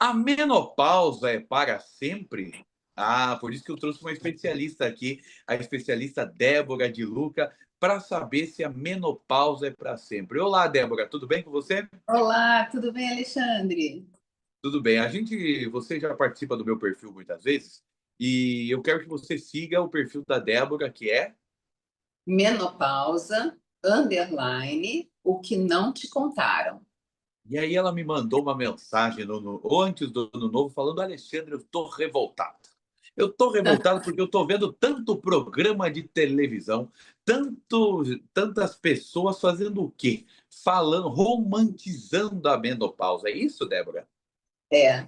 A menopausa é para sempre? Ah, por isso que eu trouxe uma especialista aqui, a especialista Débora de Luca, para saber se a menopausa é para sempre. Olá, Débora, tudo bem com você? Olá, tudo bem, Alexandre? Tudo bem. Você já participa do meu perfil muitas vezes, e eu quero que você siga o perfil da Débora, que é. Menopausa, underline, o que não te contaram. E aí ela me mandou uma mensagem ou antes do ano novo falando: Alexandre, eu estou revoltado. Eu estou revoltado porque eu estou vendo tanto programa de televisão, tantas pessoas fazendo o quê? Falando, romantizando a menopausa. É isso, Débora? É,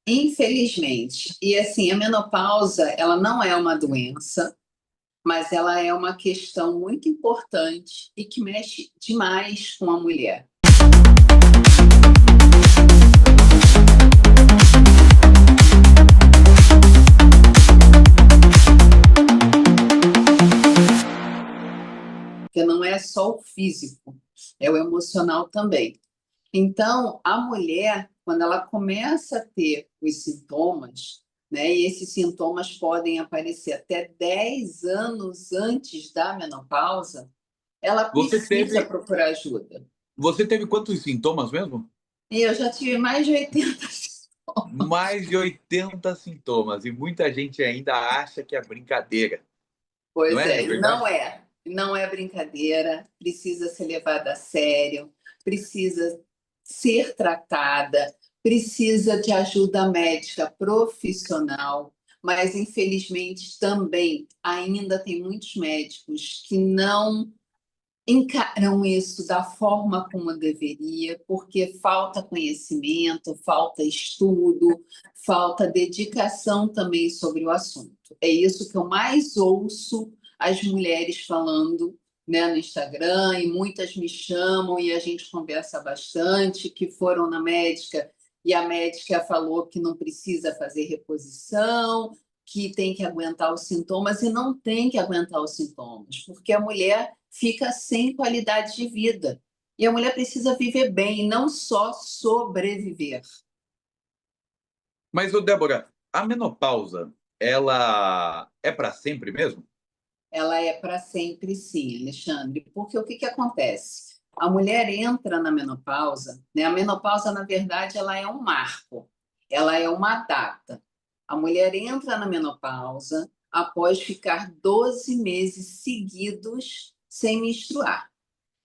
infelizmente. E assim, a menopausa, ela não é uma doença, mas ela é uma questão muito importante e que mexe demais com a mulher. Porque não é só o físico, é o emocional também. Então, a mulher, quando ela começa a ter os sintomas, né, e esses sintomas podem aparecer até 10 anos antes da menopausa, ela Você precisa teve, procurar ajuda. você teve quantos sintomas mesmo? E eu já tive mais de 80 sintomas. Mais de 80 sintomas. E muita gente ainda acha que é brincadeira. Não Pois é é, e não verdade? é. Não é brincadeira, precisa ser levada a sério, precisa ser tratada, precisa de ajuda médica profissional, mas infelizmente também ainda tem muitos médicos que não encaram isso da forma como deveria, porque falta conhecimento, falta estudo, falta dedicação também sobre o assunto. É isso que eu mais ouço as mulheres falando, né, no Instagram, e muitas me chamam e a gente conversa bastante, que foram na médica e a médica falou que não precisa fazer reposição, que tem que aguentar os sintomas, e não tem que aguentar os sintomas, porque a mulher fica sem qualidade de vida. E a mulher precisa viver bem, não só sobreviver. Mas, ô Débora, a menopausa, ela é para sempre mesmo? Ela é para sempre, sim, Alexandre, porque o que, que acontece? A mulher entra na menopausa, né? A menopausa, na verdade, ela é um marco, ela é uma data. A mulher entra na menopausa após ficar 12 meses seguidos sem menstruar.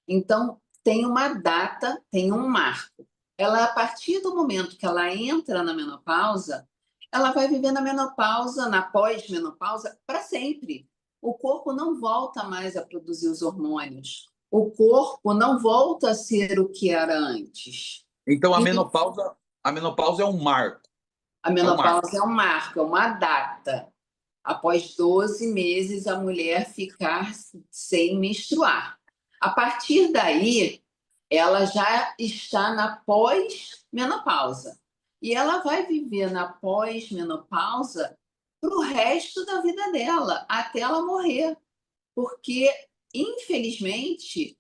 Então, tem uma data, tem um marco. Ela, a partir do momento que ela entra na menopausa, ela vai viver na menopausa, na pós-menopausa, para sempre. O corpo não volta mais a produzir os hormônios. O corpo não volta a ser o que era antes. Então E a menopausa é um marco. a É um marco. menopausa é um marco, é uma data. Após 12 meses, a mulher ficar sem menstruar. A partir daí, ela já está na pós-menopausa. E ela vai viver na pós-menopausa para o resto da vida dela, até ela morrer. Porque, infelizmente,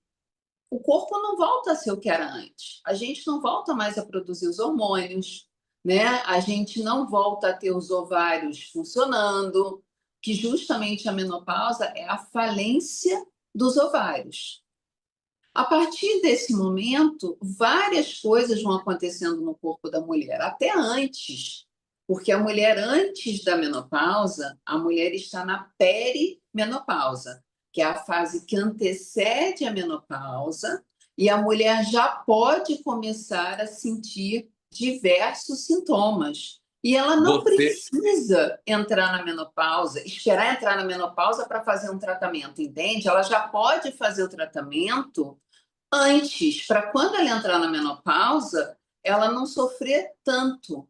o corpo não volta a ser o que era antes. A gente não volta mais a produzir os hormônios, né? A gente não volta a ter os ovários funcionando, que justamente a menopausa é a falência dos ovários. A partir desse momento, várias coisas vão acontecendo no corpo da mulher, até antes, porque a mulher antes da menopausa, a mulher está na perimenopausa, que é a fase que antecede a menopausa, e a mulher já pode começar a sentir diversos sintomas. E ela não Você, precisa entrar na menopausa, esperar entrar na menopausa para fazer um tratamento, entende? Ela já pode fazer o tratamento antes, para quando ela entrar na menopausa, ela não sofrer tanto.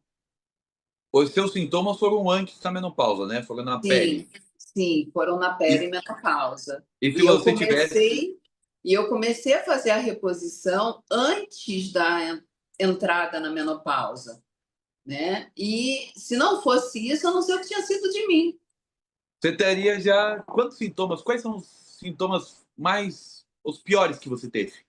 os seus sintomas foram antes da menopausa, né? Foram na Sim, pele. sim, foram na E, perimenopausa. e se E eu você tivesse. comecei, e eu comecei a fazer a reposição antes da entrada na menopausa, né? E se não fosse isso, eu não sei o que tinha sido de mim. Você teria já. Quantos sintomas? Quais são os sintomas mais. Os piores que você teve?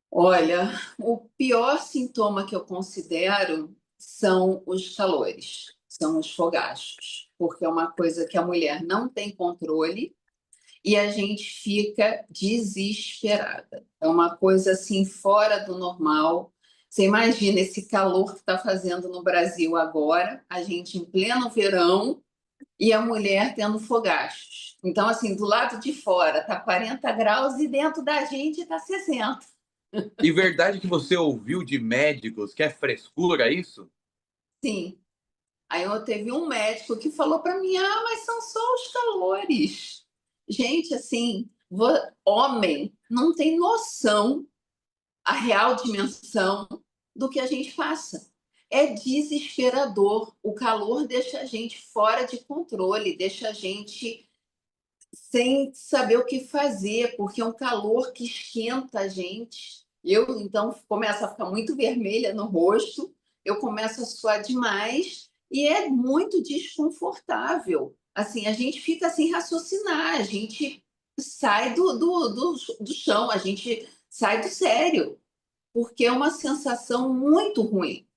Olha, o pior sintoma que eu considero são os calores, são os fogachos, porque é uma coisa que a mulher não tem controle e a gente fica desesperada. É uma coisa assim fora do normal. Você imagina esse calor que está fazendo no Brasil agora, a gente em pleno verão e a mulher tendo fogachos. Então, assim, do lado de fora tá 40 graus e dentro da gente tá 60. E verdade que você ouviu de médicos que é frescura isso? Sim. Aí eu teve um médico que falou para mim: ah, mas são só os calores. Gente, assim, homem não tem noção a real dimensão do que a gente passa. É desesperador. O calor deixa a gente fora de controle, deixa a gente sem saber o que fazer, porque é um calor que esquenta a gente. Eu, então, começo a ficar muito vermelha no rosto, eu começo a suar demais e é muito desconfortável. Assim, a gente fica sem raciocinar, a gente sai do chão, a gente sai do sério, porque é uma sensação muito ruim.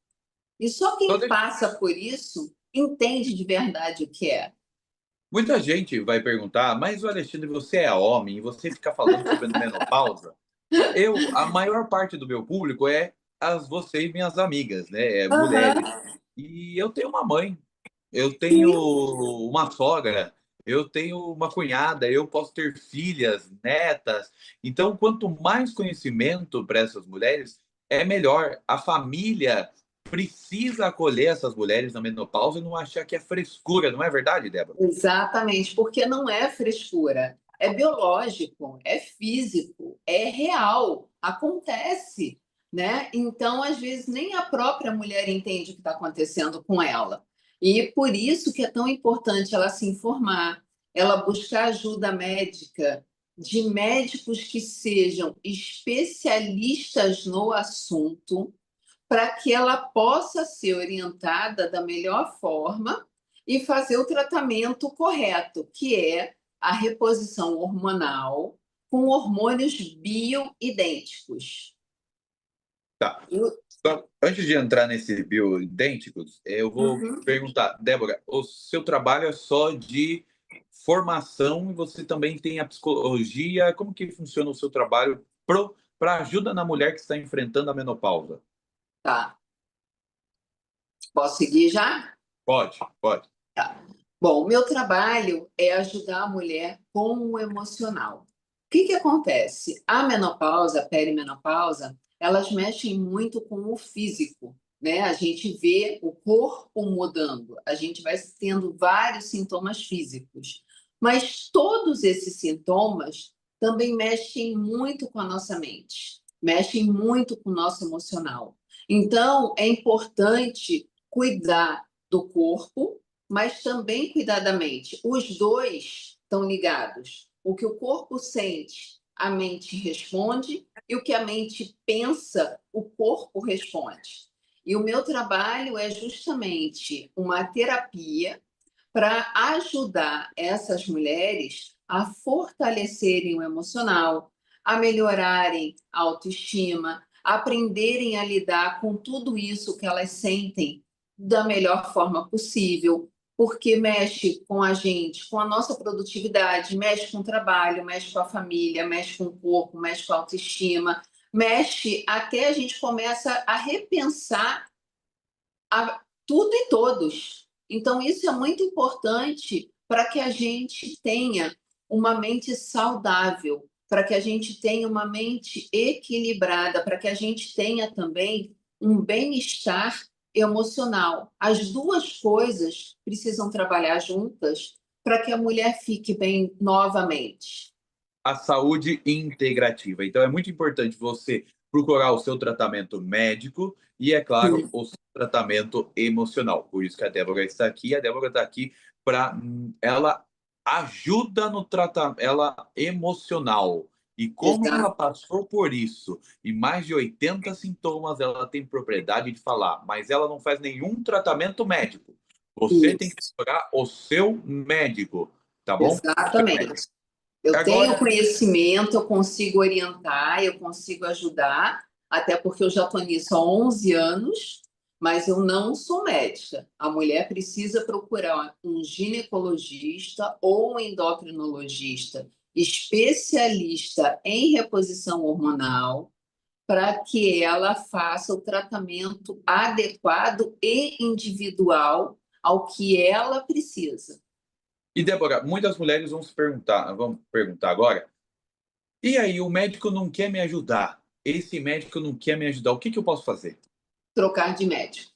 E só Só quem deixa- passa por isso entende de verdade o que é. Muita gente vai perguntar, mas o Alexandre, você é homem e você fica falando sobre menopausa? A maior parte do meu público é você e minhas amigas, né? Aham, Mulheres. E eu tenho uma mãe, eu tenho sim. uma sogra, eu tenho uma cunhada, eu posso ter filhas, netas. Então, quanto mais conhecimento para essas mulheres, é melhor. A família precisa acolher essas mulheres na menopausa e não achar que é frescura, não é verdade, Débora? Exatamente, porque não é frescura, é biológico, é físico, é real, acontece, né? Então, às vezes, nem a própria mulher entende o que está acontecendo com ela. E por isso que é tão importante ela se informar, ela buscar ajuda médica de médicos que sejam especialistas no assunto para que ela possa ser orientada da melhor forma e fazer o tratamento correto, que é a reposição hormonal com hormônios bioidênticos. Tá. Eu- Só antes de entrar nesse bioidênticos, eu vou Uhum. perguntar, Débora, o seu trabalho é só de formação e você também tem a psicologia? Como que funciona o seu trabalho para ajuda na mulher que está enfrentando a menopausa? Tá. Posso seguir já? Pode, pode. Tá. Bom, o meu trabalho é ajudar a mulher com o emocional. O que que acontece? A menopausa, a perimenopausa, elas mexem muito com o físico, né? A gente vê o corpo mudando, a gente vai tendo vários sintomas físicos, mas todos esses sintomas também mexem muito com a nossa mente, mexem muito com o nosso emocional. Então, é importante cuidar do corpo, mas também cuidar da mente. Os dois estão ligados. O que o corpo sente, a mente responde, e o que a mente pensa, o corpo responde. E o meu trabalho é justamente uma terapia para ajudar essas mulheres a fortalecerem o emocional, a melhorarem a autoestima, aprenderem a lidar com tudo isso que elas sentem da melhor forma possível, porque mexe com a gente, com a nossa produtividade, mexe com o trabalho, mexe com a família, mexe com o corpo, mexe com a autoestima, mexe até a gente começa a repensar tudo e todos. Então, isso é muito importante para que a gente tenha uma mente saudável, para que a gente tenha uma mente equilibrada, para que a gente tenha também um bem-estar emocional. As duas coisas precisam trabalhar juntas para que a mulher fique bem novamente. A saúde integrativa. Então, é muito importante você procurar o seu tratamento médico e, é claro, Sim, o seu tratamento emocional. Por isso que a Débora está aqui. A Débora está aqui para ela ajuda no tratamento, ela emocional. E como ela exato. passou por isso e mais de 80 sintomas, ela tem propriedade de falar, mas ela não faz nenhum tratamento médico. Você tem que Isso, procurar o seu médico, tá bom? exatamente. Eu tenho Agora, conhecimento, eu consigo orientar, eu consigo ajudar, até porque eu já estou nisso há 11 anos, mas eu não sou médica. A mulher precisa procurar um ginecologista ou um endocrinologista especialista em reposição hormonal para que ela faça o tratamento adequado e individual ao que ela precisa. E, Débora, muitas mulheres vão perguntar agora, e aí, o médico não quer me ajudar? Esse médico não quer me ajudar, o que que eu posso fazer? Trocar de médico.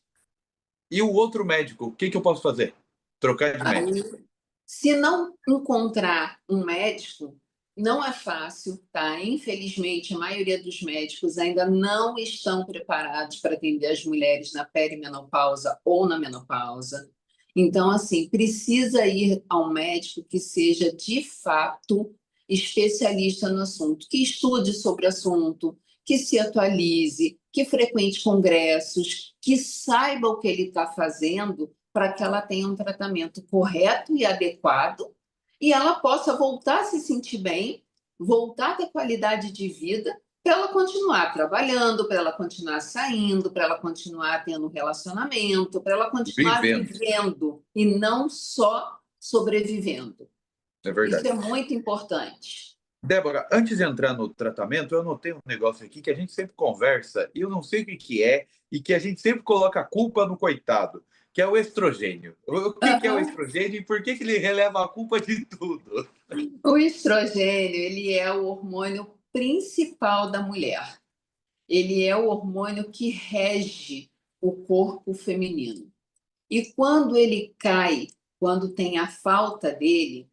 E o outro médico, o que que eu posso fazer? Trocar de médico. Aí, se não encontrar um médico, não é fácil, tá? Infelizmente, a maioria dos médicos ainda não estão preparados para atender as mulheres na perimenopausa ou na menopausa. Então, assim, precisa ir ao médico que seja de fato especialista no assunto, que estude sobre o assunto, que se atualize, que frequente congressos, que saiba o que ele está fazendo para que ela tenha um tratamento correto e adequado e ela possa voltar a se sentir bem, voltar a ter qualidade de vida, para ela continuar trabalhando, para ela continuar saindo, para ela continuar tendo relacionamento, para ela continuar Vivendo, vivendo e não só sobrevivendo. é Isso verdade. é muito importante. Débora, antes de entrar no tratamento, eu anotei um negócio aqui que a gente sempre conversa, e eu não sei o que que é, e que a gente sempre coloca a culpa no coitado, que é o estrogênio. O que que é o Uhum. estrogênio e por que que ele releva a culpa de tudo? O estrogênio, ele é o hormônio principal da mulher. Ele é o hormônio que rege o corpo feminino. E quando ele cai, quando tem a falta dele,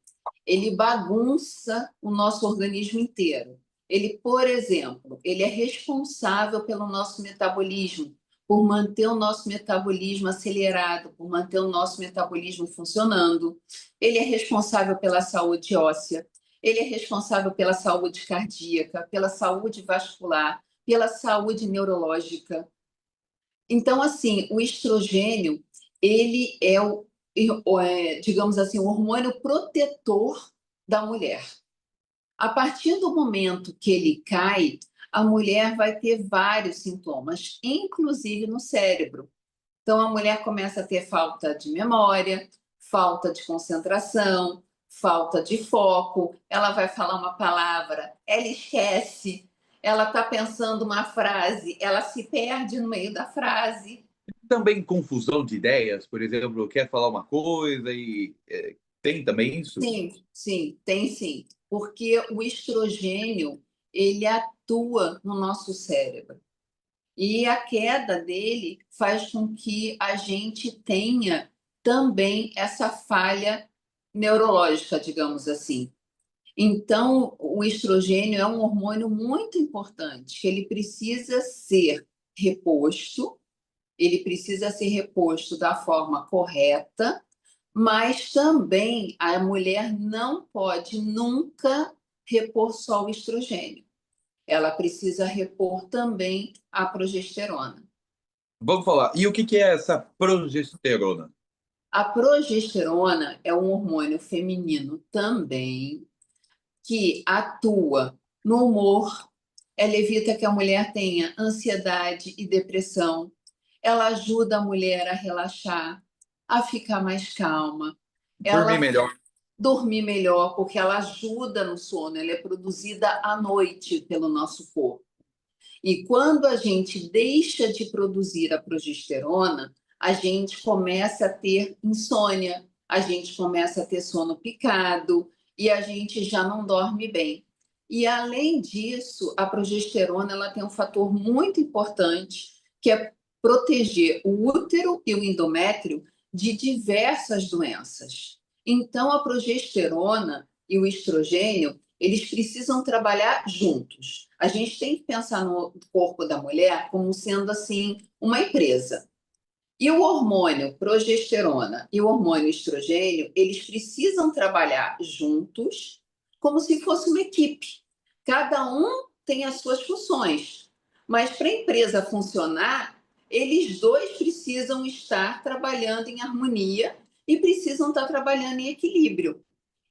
ele bagunça o nosso organismo inteiro. Ele, por exemplo, ele é responsável pelo nosso metabolismo, por manter o nosso metabolismo acelerado, por manter o nosso metabolismo funcionando. Ele é responsável pela saúde óssea, ele é responsável pela saúde cardíaca, pela saúde vascular, pela saúde neurológica. Então, assim, o estrogênio, ele é digamos assim, o hormônio protetor da mulher. A partir do momento que ele cai, a mulher vai ter vários sintomas, inclusive no cérebro. Então, a mulher começa a ter falta de memória, falta de concentração, falta de foco. Ela vai falar uma palavra, ela esquece. Ela está pensando uma frase, ela se perde no meio da frase. Também confusão de ideias, por exemplo, quer falar uma coisa e tem também isso? Sim, sim, tem sim. Porque o estrogênio, ele atua no nosso cérebro. E a queda dele faz com que a gente tenha também essa falha neurológica, digamos assim. Então, o estrogênio é um hormônio muito importante, que ele precisa ser reposto, ele precisa ser reposto da forma correta, mas também a mulher não pode nunca repor só o estrogênio. Ela precisa repor também a progesterona. Vamos falar. E o que que é essa progesterona? A progesterona é um hormônio feminino também que atua no humor. Ela evita que a mulher tenha ansiedade e depressão. Ela ajuda a mulher a relaxar, a ficar mais calma. Dormir Ela melhor. dormir melhor, porque ela ajuda no sono, ela é produzida à noite pelo nosso corpo. E quando a gente deixa de produzir a progesterona, a gente começa a ter insônia, a gente começa a ter sono picado e a gente já não dorme bem. E além disso, a progesterona ela tem um fator muito importante que é proteger o útero e o endométrio de diversas doenças. Então, a progesterona e o estrogênio, eles precisam trabalhar juntos. A gente tem que pensar no corpo da mulher como sendo assim uma empresa. E o hormônio progesterona e o hormônio estrogênio, eles precisam trabalhar juntos como se fosse uma equipe. Cada um tem as suas funções, mas para a empresa funcionar, eles dois precisam estar trabalhando em harmonia e precisam estar trabalhando em equilíbrio.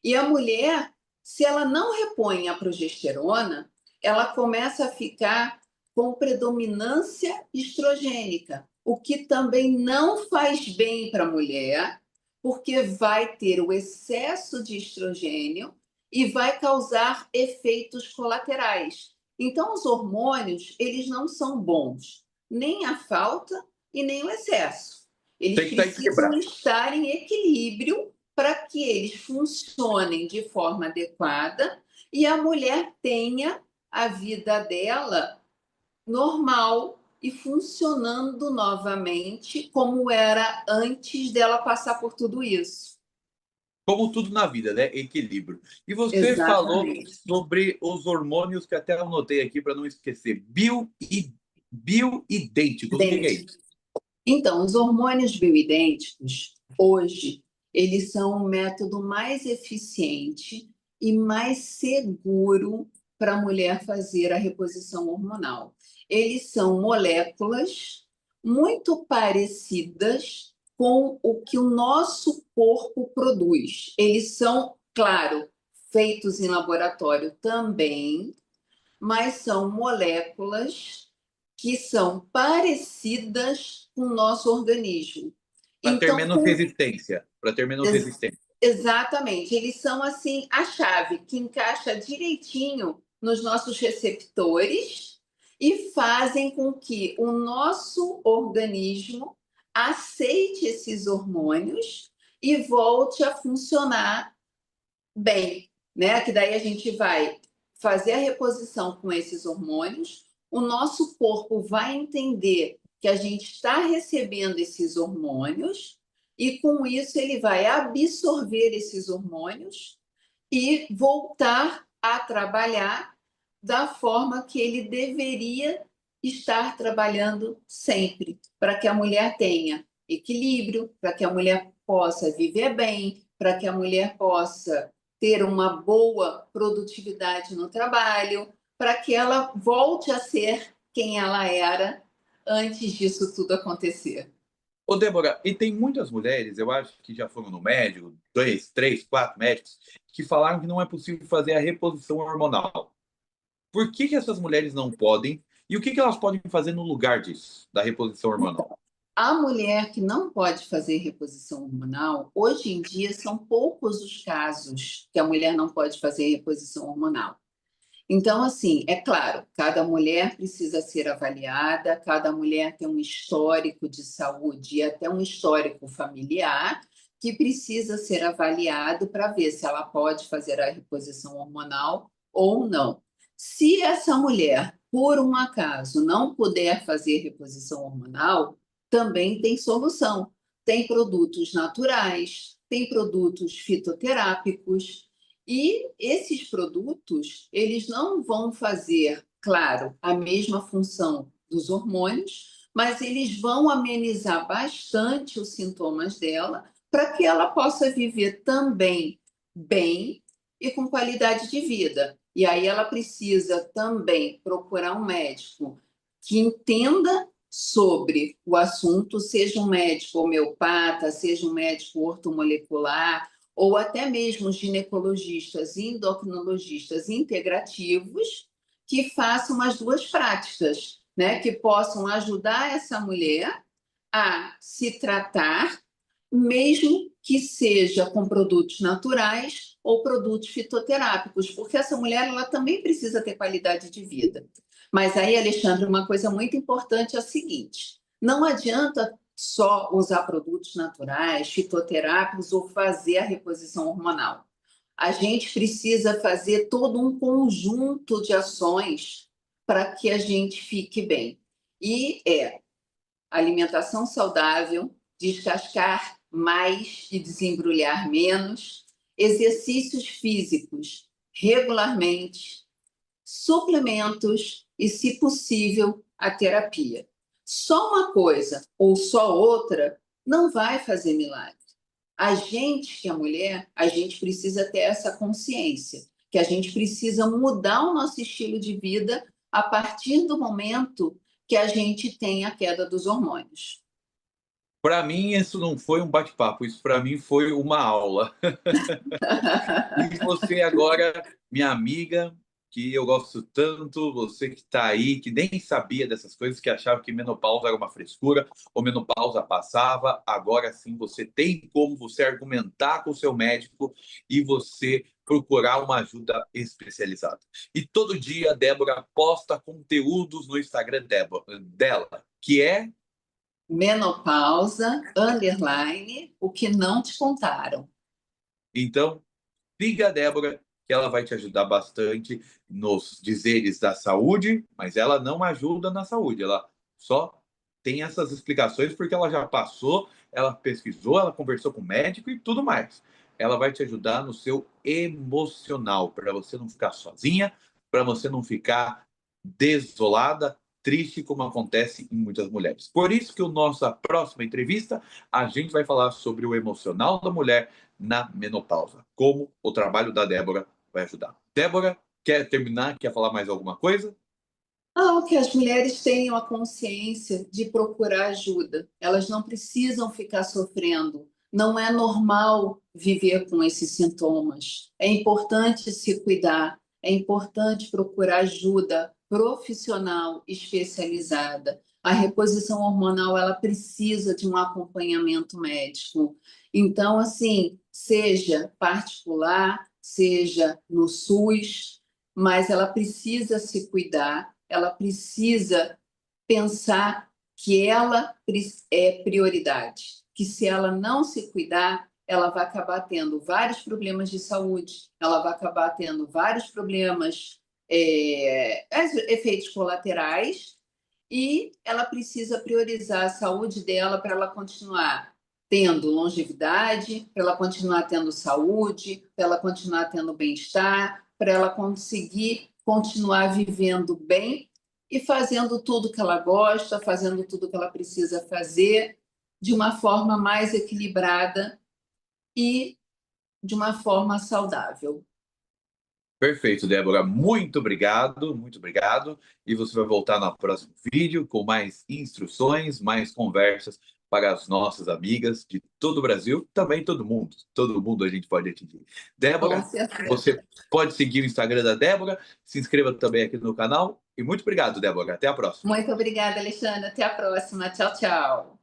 E a mulher, se ela não repõe a progesterona, ela começa a ficar com predominância estrogênica. o que também não faz bem para a mulher, porque vai ter o excesso de estrogênio e vai causar efeitos colaterais. Então, os hormônios, eles não são bons, nem a falta e nem o excesso. Eles Tem que estar precisam equilibrado. estar em equilíbrio para que eles funcionem de forma adequada e a mulher tenha a vida dela normal e funcionando novamente como era antes dela passar por tudo isso. Como tudo na vida, né? Equilíbrio. E você falou Exatamente. sobre os hormônios que até anotei aqui para não esquecer. Bioidênticos. O que é Dente. isso? Então, os hormônios bioidênticos, hoje, eles são o método mais eficiente e mais seguro para a mulher fazer a reposição hormonal. Eles são moléculas muito parecidas com o que o nosso corpo produz. Eles são, claro, feitos em laboratório também, mas são moléculas que são parecidas com o nosso organismo. Para ter Então, menos resistência. Para ter menos resistência. exatamente, eles são assim a chave que encaixa direitinho nos nossos receptores e fazem com que o nosso organismo aceite esses hormônios e volte a funcionar bem, né? Que daí a gente vai fazer a reposição com esses hormônios, o nosso corpo vai entender que a gente está recebendo esses hormônios e com isso ele vai absorver esses hormônios e voltar a trabalhar da forma que ele deveria estar trabalhando sempre, para que a mulher tenha equilíbrio, para que a mulher possa viver bem, para que a mulher possa ter uma boa produtividade no trabalho, para que ela volte a ser quem ela era antes disso tudo acontecer. Ô, Débora, e tem muitas mulheres, eu acho que já foram no médico, dois, três, quatro médicos, que falaram que não é possível fazer a reposição hormonal. Por que essas mulheres não podem? E o que elas podem fazer no lugar disso, da reposição hormonal? A mulher que não pode fazer reposição hormonal, hoje em dia são poucos os casos que a mulher não pode fazer reposição hormonal. Então, assim, é claro, cada mulher precisa ser avaliada, cada mulher tem um histórico de saúde e até um histórico familiar que precisa ser avaliado para ver se ela pode fazer a reposição hormonal ou não. Se essa mulher, por um acaso, não puder fazer reposição hormonal, também tem solução. Tem produtos naturais, tem produtos fitoterápicos, e esses produtos, eles não vão fazer, claro, a mesma função dos hormônios, mas eles vão amenizar bastante os sintomas dela para que ela possa viver também bem e com qualidade de vida. E aí ela precisa também procurar um médico que entenda sobre o assunto, seja um médico homeopata, seja um médico ortomolecular, ou até mesmo ginecologistas e endocrinologistas integrativos que façam as duas práticas, né? Que possam ajudar essa mulher a se tratar, mesmo que seja com produtos naturais ou produtos fitoterápicos, porque essa mulher ela também precisa ter qualidade de vida. Mas aí, Alexandre, uma coisa muito importante é a seguinte: não adianta só usar produtos naturais, fitoterápicos ou fazer a reposição hormonal. A gente precisa fazer todo um conjunto de ações para que a gente fique bem. E é alimentação saudável, descascar mais e desembrulhar menos, exercícios físicos regularmente, suplementos e, se possível, a terapia. Só uma coisa ou só outra não vai fazer milagre. A gente, que é mulher, a gente precisa ter essa consciência, que a gente precisa mudar o nosso estilo de vida a partir do momento que a gente tem a queda dos hormônios. Para mim, isso não foi um bate-papo, isso para mim foi uma aula. E você agora, minha amiga, que eu gosto tanto, você que está aí, que nem sabia dessas coisas, que achava que menopausa era uma frescura, ou menopausa passava, agora sim você tem como você argumentar com o seu médico e você procurar uma ajuda especializada. E todo dia a Débora posta conteúdos no Instagram dela, que é... Menopausa, underline, o que não te contaram. Então, siga a Débora, que ela vai te ajudar bastante nos dizeres da saúde, mas ela não ajuda na saúde, ela só tem essas explicações porque ela já passou, ela pesquisou, ela conversou com o médico e tudo mais. Ela vai te ajudar no seu emocional, para você não ficar sozinha, para você não ficar desolada, triste, como acontece em muitas mulheres. Por isso que a nossa próxima entrevista, a gente vai falar sobre o emocional da mulher na menopausa. Como o trabalho da Débora vai ajudar. Débora, quer terminar? Quer falar mais alguma coisa? Que as mulheres tenham a consciência de procurar ajuda. Elas não precisam ficar sofrendo. Não é normal viver com esses sintomas. É importante se cuidar, é importante procurar ajuda profissional especializada. A reposição hormonal, ela precisa de um acompanhamento médico. Então, assim, seja particular, seja no SUS, mas ela precisa se cuidar, ela precisa pensar que ela é prioridade, que se ela não se cuidar, ela vai acabar tendo vários problemas de saúde, ela vai acabar tendo vários problemas, efeitos colaterais, e ela precisa priorizar a saúde dela para ela continuar tendo longevidade, para ela continuar tendo saúde, para ela continuar tendo bem-estar, para ela conseguir continuar vivendo bem e fazendo tudo que ela gosta, fazendo tudo que ela precisa fazer de uma forma mais equilibrada e de uma forma saudável. Perfeito, Débora. Muito obrigado, muito obrigado. E você vai voltar no próximo vídeo com mais instruções, mais conversas para as nossas amigas de todo o Brasil, também todo mundo. Todo mundo a gente pode atingir. Com Débora, certeza. você pode seguir o Instagram da Débora, se inscreva também aqui no canal. E muito obrigado, Débora. Até a próxima. Muito obrigada, Alexandre. Até a próxima. Tchau, tchau.